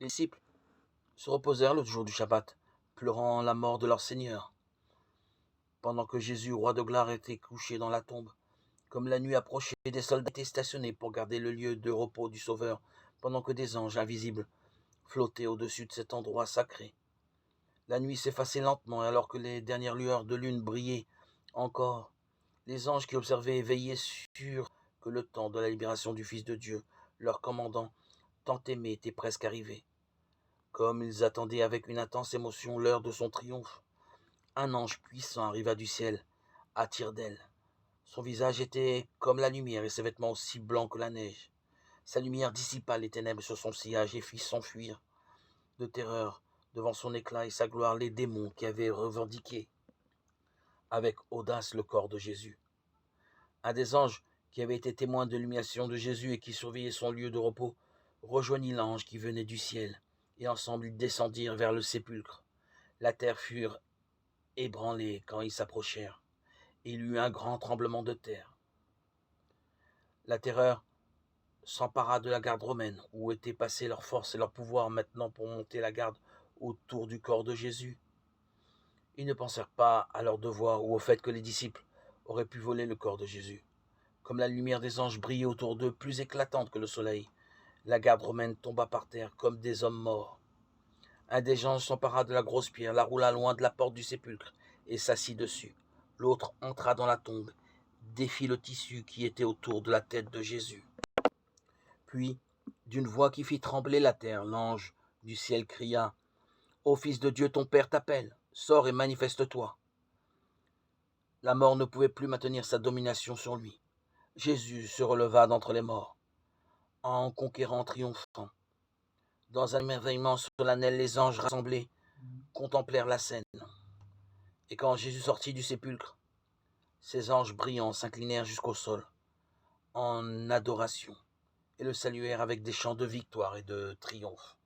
Les disciples se reposèrent le jour du Shabbat, pleurant la mort de leur Seigneur. Pendant que Jésus, roi de gloire, était couché dans la tombe, comme la nuit approchait, des soldats étaient stationnés pour garder le lieu de repos du Sauveur, pendant que des anges invisibles flottaient au-dessus de cet endroit sacré. La nuit s'effaçait lentement, et alors que les dernières lueurs de lune brillaient encore, les anges qui observaient veillaient sûrs que le temps de la libération du Fils de Dieu, leur commandant tant aimé, était presque arrivé. Comme ils attendaient avec une intense émotion l'heure de son triomphe, un ange puissant arriva du ciel, à tire-d'aile. Son visage était comme la lumière et ses vêtements aussi blancs que la neige. Sa lumière dissipa les ténèbres sur son sillage et fit s'enfuir de terreur devant son éclat et sa gloire les démons qui avaient revendiqué avec audace le corps de Jésus. Un des anges qui avait été témoin de l'humiliation de Jésus et qui surveillait son lieu de repos rejoignit l'ange qui venait du ciel, et ensemble ils descendirent vers le sépulcre. La terre fut ébranlée quand ils s'approchèrent, et il y eut un grand tremblement de terre. La terreur s'empara de la garde romaine, où étaient passées leurs forces et leur pouvoir maintenant pour monter la garde autour du corps de Jésus. Ils ne pensèrent pas à leur devoir ou au fait que les disciples auraient pu voler le corps de Jésus. Comme la lumière des anges brillait autour d'eux, plus éclatante que le soleil, la garde romaine tomba par terre comme des hommes morts. Un des anges s'empara de la grosse pierre, la roula loin de la porte du sépulcre et s'assit dessus. L'autre entra dans la tombe, défit le tissu qui était autour de la tête de Jésus. Puis, d'une voix qui fit trembler la terre, l'ange du ciel cria : « Ô Fils de Dieu, ton Père t'appelle, sors et manifeste-toi. » La mort ne pouvait plus maintenir sa domination sur lui. Jésus se releva d'entre les morts, en conquérant triomphant. Dans un émerveillement solennel, les anges rassemblés contemplèrent la scène. Et quand Jésus sortit du sépulcre, ces anges brillants s'inclinèrent jusqu'au sol, en adoration, et le saluèrent avec des chants de victoire et de triomphe.